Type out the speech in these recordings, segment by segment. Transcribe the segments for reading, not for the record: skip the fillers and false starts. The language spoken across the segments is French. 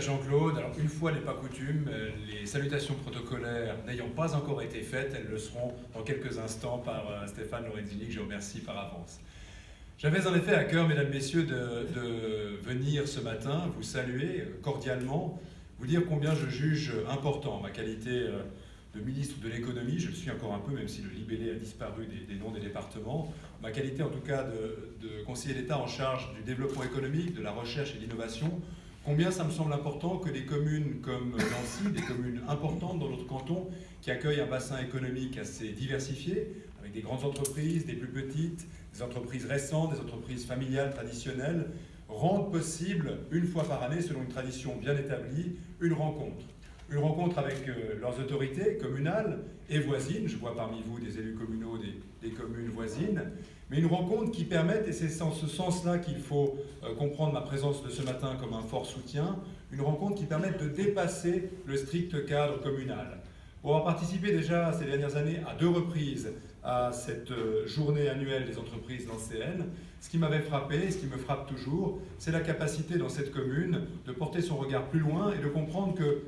cher Jean-Claude. Alors, une fois n'est pas coutume, les salutations protocolaires n'ayant pas encore été faites, elles le seront dans quelques instants par Stéphane Lorenzini, que je remercie par avance. J'avais en effet à cœur, mesdames, messieurs, de venir ce matin vous saluer cordialement, vous dire combien je juge important ma qualité de ministre de l'économie, je le suis encore un peu, même si le libellé a disparu des noms des départements, ma qualité en tout cas de conseiller d'État en charge du développement économique, de la recherche et de l'innovation, combien ça me semble important que des communes comme Nancy, des communes importantes dans notre canton, qui accueillent un bassin économique assez diversifié, avec des grandes entreprises, des plus petites, des entreprises récentes, des entreprises familiales traditionnelles, rendent possible, une fois par année, selon une tradition bien établie, une rencontre. Une rencontre avec leurs autorités communales et voisines, je vois parmi vous des élus communaux des communes voisines, mais une rencontre qui permette, et c'est en ce sens-là qu'il faut comprendre ma présence de ce matin comme un fort soutien, une rencontre qui permette de dépasser le strict cadre communal. Pour avoir participé déjà ces dernières années à 2 reprises à cette journée annuelle des entreprises lancéennes, ce qui m'avait frappé, et ce qui me frappe toujours, c'est la capacité dans cette commune de porter son regard plus loin et de comprendre que,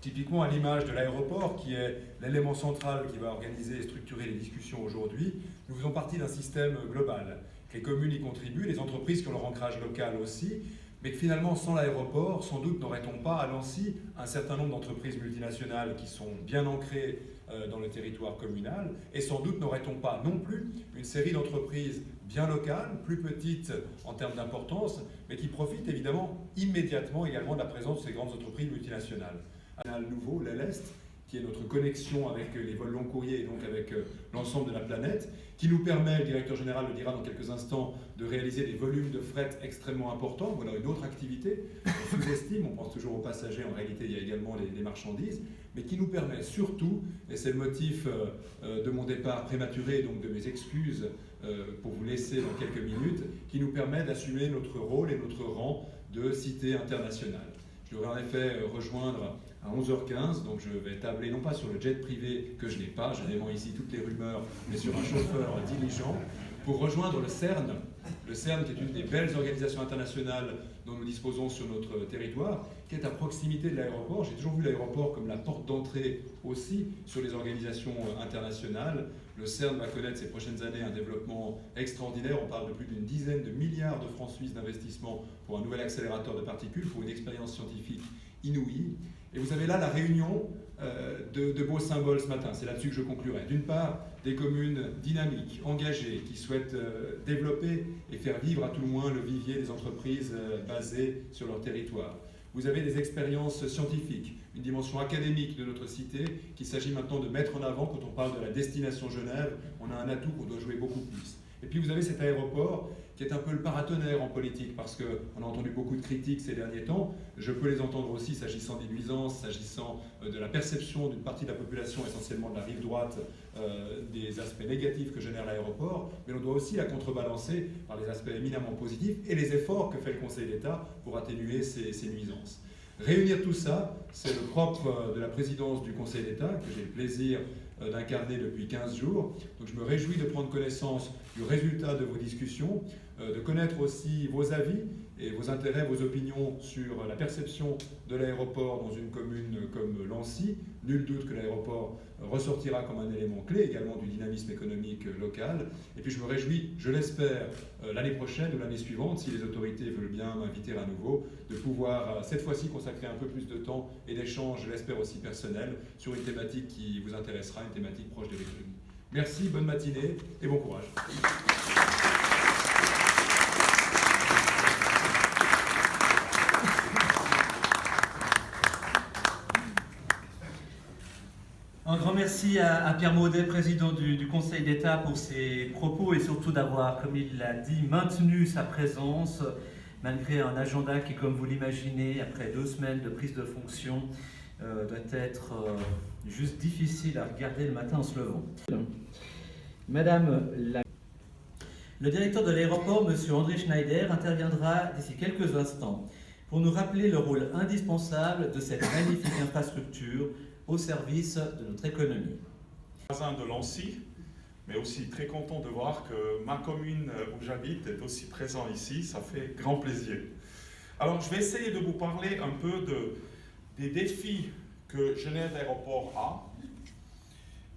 typiquement à l'image de l'aéroport, qui est l'élément central qui va organiser et structurer les discussions aujourd'hui, nous faisons partie d'un système global. Les communes y contribuent, les entreprises qui ont leur ancrage local aussi, mais que finalement, sans l'aéroport, sans doute n'aurait-on pas à Nancy un certain nombre d'entreprises multinationales qui sont bien ancrées dans le territoire communal, et sans doute n'aurait-on pas non plus une série d'entreprises bien locales, plus petites en termes d'importance, mais qui profitent évidemment immédiatement également de la présence de ces grandes entreprises multinationales. Un nouveau, l'ELEST, qui est notre connexion avec les vols long courriers et donc avec l'ensemble de la planète, qui nous permet, le directeur général le dira dans quelques instants, de réaliser des volumes de fret extrêmement importants. Voilà une autre activité. On sous-estime, on pense toujours aux passagers, en réalité il y a également les marchandises, mais qui nous permet surtout, et c'est le motif de mon départ prématuré, donc de mes excuses pour vous laisser dans quelques minutes, qui nous permet d'assumer notre rôle et notre rang de cité internationale. Je devrais en effet rejoindre à 11h15, donc je vais tabler non pas sur le jet privé que je n'ai pas, je dément ici toutes les rumeurs, mais sur un chauffeur diligent, pour rejoindre le CERN qui est une des belles organisations internationales dont nous disposons sur notre territoire, qui est à proximité de l'aéroport. J'ai toujours vu l'aéroport comme la porte d'entrée aussi sur les organisations internationales. Le CERN va connaître ces prochaines années un développement extraordinaire. On parle de plus d'une dizaine de milliards de francs suisses d'investissement pour un nouvel accélérateur de particules, pour une expérience scientifique inouïe. Et vous avez là la réunion de beaux symboles ce matin. C'est là-dessus que je conclurai. D'une part, des communes dynamiques, engagées, qui souhaitent développer et faire vivre à tout le moins le vivier des entreprises basées sur leur territoire. Vous avez des expériences scientifiques, une dimension académique de notre cité qu'il s'agit maintenant de mettre en avant quand on parle de la destination Genève. On a un atout qu'on doit jouer beaucoup plus. Et puis vous avez cet aéroport qui est un peu le paratonnerre en politique, parce qu'on a entendu beaucoup de critiques ces derniers temps. Je peux les entendre aussi s'agissant des nuisances, s'agissant de la perception d'une partie de la population, essentiellement de la rive droite, des aspects négatifs que génère l'aéroport, mais on doit aussi la contrebalancer par les aspects éminemment positifs et les efforts que fait le Conseil d'État pour atténuer ces nuisances. Réunir tout ça, c'est le propre de la présidence du Conseil d'État, que j'ai le plaisir d'incarner depuis 15 jours. Donc je me réjouis de prendre connaissance du résultat de vos discussions, de connaître aussi vos avis et vos intérêts, vos opinions sur la perception de l'aéroport dans une commune comme Nancy. Nul doute que l'aéroport ressortira comme un élément clé également du dynamisme économique local. Et puis je me réjouis, je l'espère, l'année prochaine ou l'année suivante, si les autorités veulent bien m'inviter à nouveau, de pouvoir cette fois-ci consacrer un peu plus de temps et d'échanges, je l'espère aussi personnels, sur une thématique qui vous intéressera, une thématique proche de l'économie. Merci, bonne matinée et bon courage. Un grand merci à Pierre Maudet, président du Conseil d'État, pour ses propos et surtout d'avoir, comme il l'a dit, maintenu sa présence malgré un agenda qui, comme vous l'imaginez, après 2 semaines de prise de fonction, doit être juste difficile à regarder le matin en se levant. Madame la... Le directeur de l'aéroport, M. André Schneider, interviendra d'ici quelques instants pour nous rappeler le rôle indispensable de cette magnifique infrastructure au service de notre économie. Voisin de Nancy, mais aussi très content de voir que ma commune où j'habite est aussi présente ici, ça fait grand plaisir. Alors, je vais essayer de vous parler un peu des défis que Genève Aéroport a.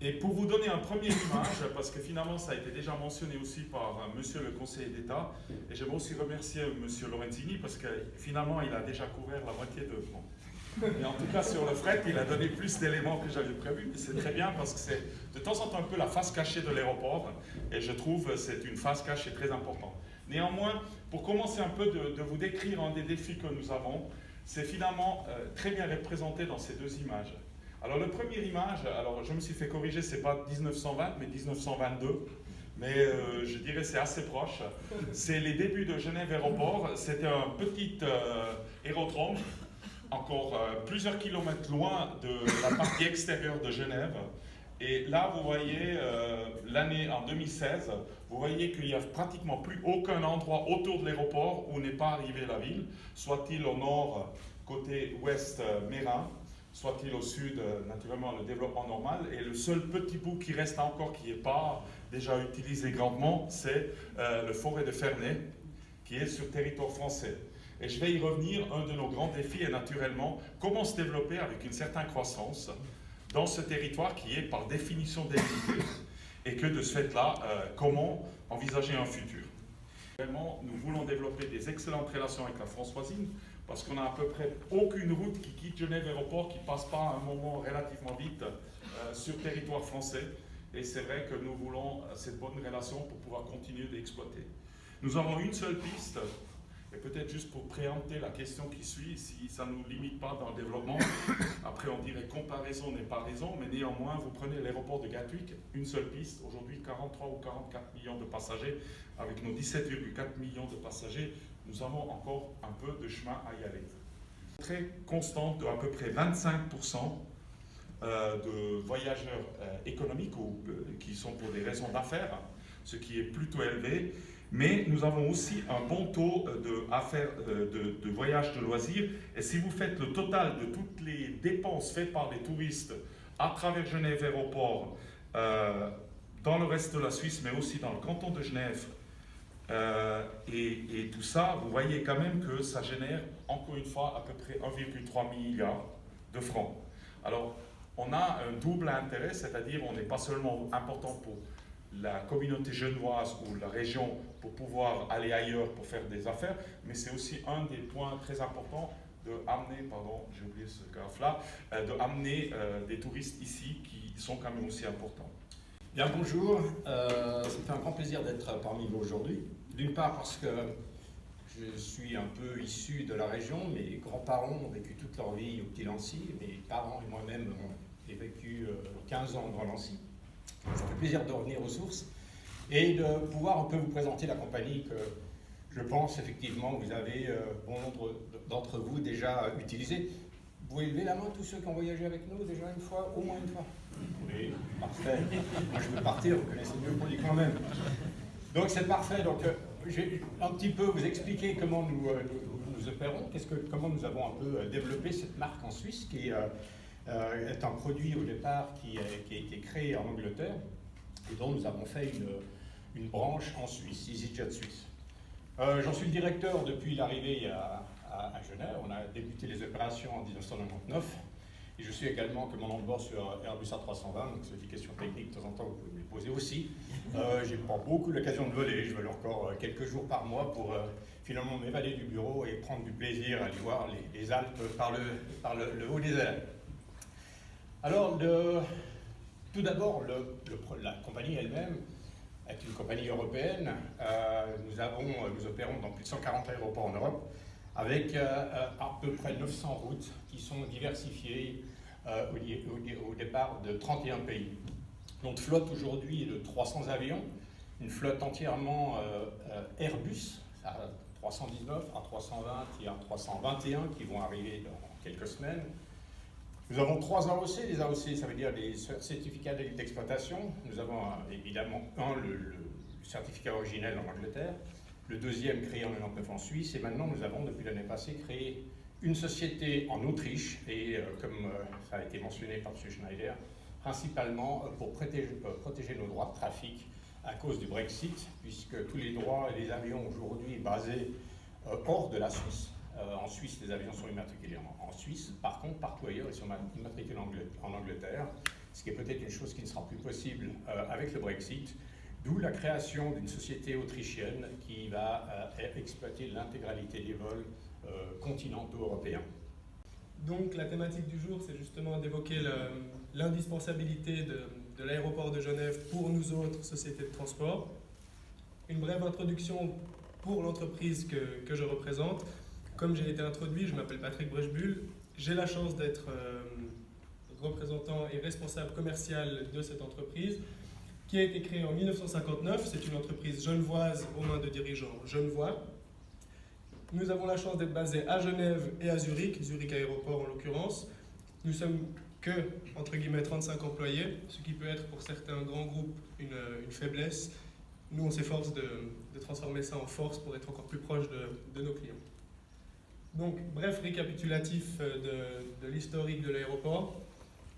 Et pour vous donner un premier image, parce que finalement ça a été déjà mentionné aussi par monsieur le conseiller d'État, et j'aimerais aussi remercier monsieur Lorenzini parce que finalement il a déjà couvert la moitié de... Bon. Et en tout cas sur le fret, il a donné plus d'éléments que j'avais prévu, mais c'est très bien parce que c'est de temps en temps un peu la face cachée de l'aéroport, et je trouve que c'est une face cachée très importante. Néanmoins, pour commencer un peu de vous décrire un des défis que nous avons, c'est finalement très bien représenté dans ces deux images. Alors le premier image, alors je me suis fait corriger, c'est pas 1920 mais 1922, mais je dirais c'est assez proche. C'est les débuts de Genève Aéroport, c'était un petit aérodrome, encore plusieurs kilomètres loin de la partie extérieure de Genève. Et là vous voyez l'année en 2016, vous voyez qu'il n'y a pratiquement plus aucun endroit autour de l'aéroport où n'est pas arrivée la ville, soit-il au nord, côté ouest Mérin, soit-il au sud, naturellement, le développement normal. Et le seul petit bout qui reste encore, qui n'est pas déjà utilisé grandement, c'est le forêt de Ferney, qui est sur territoire français. Et je vais y revenir, un de nos grands défis est naturellement comment se développer avec une certaine croissance dans ce territoire qui est par définition délimité, et que de ce fait-là, comment envisager un futur. Vraiment, nous voulons développer des excellentes relations avec la France voisine, parce qu'on n'a à peu près aucune route qui quitte Genève Aéroport qui ne passe pas à un moment relativement vite sur territoire français. Et c'est vrai que nous voulons cette bonne relation pour pouvoir continuer d'exploiter. Nous avons une seule piste, et peut-être juste pour préempter la question qui suit, si ça ne nous limite pas dans le développement, après on dirait comparaison n'est pas raison, mais néanmoins vous prenez l'aéroport de Gatwick, une seule piste, aujourd'hui 43 ou 44 millions de passagers, avec nos 17,4 millions de passagers, nous avons encore un peu de chemin à y aller. Très constante de à peu près 25% de voyageurs économiques ou qui sont pour des raisons d'affaires, ce qui est plutôt élevé, mais nous avons aussi un bon taux de voyages de loisirs, et si vous faites le total de toutes les dépenses faites par les touristes à travers Genève Aéroport, dans le reste de la Suisse, mais aussi dans le canton de Genève, et tout ça, vous voyez quand même que ça génère, encore une fois, à peu près 1,3 milliard de francs. Alors, on a un double intérêt, c'est-à-dire on n'est pas seulement important pour la communauté genevoise ou la région pour pouvoir aller ailleurs pour faire des affaires, mais c'est aussi un des points très importants de amener, pardon, j'ai oublié ce graphe-là, de amener des touristes ici qui sont quand même aussi importants. Bien, bonjour, c'est un grand plaisir d'être parmi vous aujourd'hui. D'une part parce que je suis un peu issu de la région, mes grands-parents ont vécu toute leur vie au Petit Lancy, mes parents et moi-même ont vécu 15 ans dans Lancy. Ça fait plaisir de revenir aux sources et de pouvoir un peu vous présenter la compagnie que je pense effectivement vous avez bon nombre d'entre vous déjà utilisé. Vous pouvez lever la main tous ceux qui ont voyagé avec nous déjà une fois, au moins une fois. Oui, parfait. Moi je veux partir, vous connaissez mieux le produit quand même. Donc c'est parfait. Donc je vais un petit peu vous expliquer comment nous opérons, comment nous avons un peu développé cette marque en Suisse qui est un produit au départ qui a été créé en Angleterre et dont nous avons fait une branche en Suisse, EasyJet Suisse. J'en suis le directeur depuis l'arrivée à Genève. On a débuté les opérations en 1999 et je suis également commandant de bord sur Airbus A320, donc c'est des questions techniques de temps en temps vous pouvez me les poser aussi. J'ai pas beaucoup l'occasion de voler, je vole encore quelques jours par mois pour finalement m'évader du bureau et prendre du plaisir à aller voir les Alpes par le haut des airs. Alors, tout d'abord, la compagnie elle-même est une compagnie européenne. Nous opérons dans plus de 140 aéroports en Europe, avec à peu près 900 routes qui sont diversifiées au départ de 31 pays. Notre flotte aujourd'hui est de 300 avions, une flotte entièrement Airbus, A319, A320 et A321 qui vont arriver dans quelques semaines. Nous avons 3 AOC. Les AOC, ça veut dire les certificats d'exploitation. Nous avons évidemment le certificat originel en Angleterre, le deuxième créé en 1999 en Suisse, et maintenant nous avons depuis l'année passée créé une société en Autriche, et comme ça a été mentionné par M. Schneider, principalement pour protéger nos droits de trafic à cause du Brexit, puisque tous les droits et les avions aujourd'hui basés hors de la Suisse En Suisse, les avions sont immatriculés en Suisse. Par contre, partout ailleurs, ils sont immatriculés en Angleterre, ce qui est peut-être une chose qui ne sera plus possible avec le Brexit. D'où la création d'une société autrichienne qui va exploiter l'intégralité des vols continentaux européens. Donc la thématique du jour, c'est justement d'évoquer l'indispensabilité de l'aéroport de Genève pour nous autres sociétés de transport. Une brève introduction pour l'entreprise que je représente. Comme j'ai été introduit, je m'appelle Patrick Brechbuhl. J'ai la chance d'être représentant et responsable commercial de cette entreprise qui a été créée en 1959. C'est une entreprise genevoise aux mains de dirigeants genevois. Nous avons la chance d'être basés à Genève et à Zurich Aéroport en l'occurrence. Nous sommes que, entre guillemets, 35 employés, ce qui peut être pour certains grands groupes une faiblesse. Nous, on s'efforce de transformer ça en force pour être encore plus proche de nos clients. Donc, bref récapitulatif de l'historique de l'aéroport,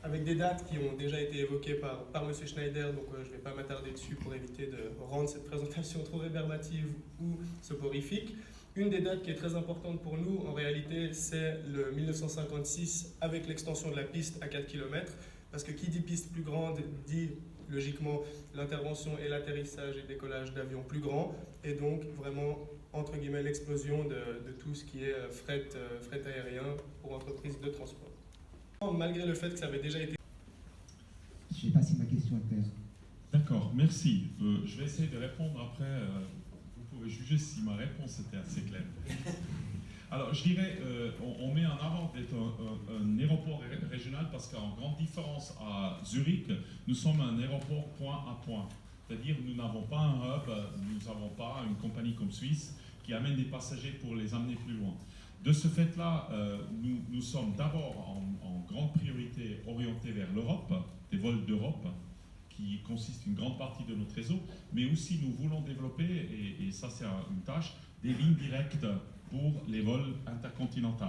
avec des dates qui ont déjà été évoquées par M. Schneider, donc je ne vais pas m'attarder dessus pour éviter de rendre cette présentation trop rébarbative ou soporifique. Une des dates qui est très importante pour nous, en réalité, c'est le 1956 avec l'extension de la piste à 4 km, parce que qui dit piste plus grande dit logiquement l'intervention et l'atterrissage et décollage d'avions plus grands, et donc vraiment, entre guillemets, l'explosion de tout ce qui est fret aérien pour entreprises de transport. Malgré le fait que ça avait déjà été... Je ne sais pas si ma question est claire. D'accord, merci. Je vais essayer de répondre après. Vous pouvez juger si ma réponse était assez claire. Alors, je dirais, on met en avant d'être un aéroport régional parce qu'en grande différence à Zurich, nous sommes un aéroport point à point. C'est-à-dire, nous n'avons pas un hub, nous n'avons pas une compagnie comme Suisse qui amène des passagers pour les amener plus loin. De ce fait-là, nous sommes d'abord en grande priorité orientés vers l'Europe, des vols d'Europe, qui consiste une grande partie de notre réseau, mais aussi nous voulons développer, et ça c'est une tâche, des lignes directes pour les vols intercontinentaux.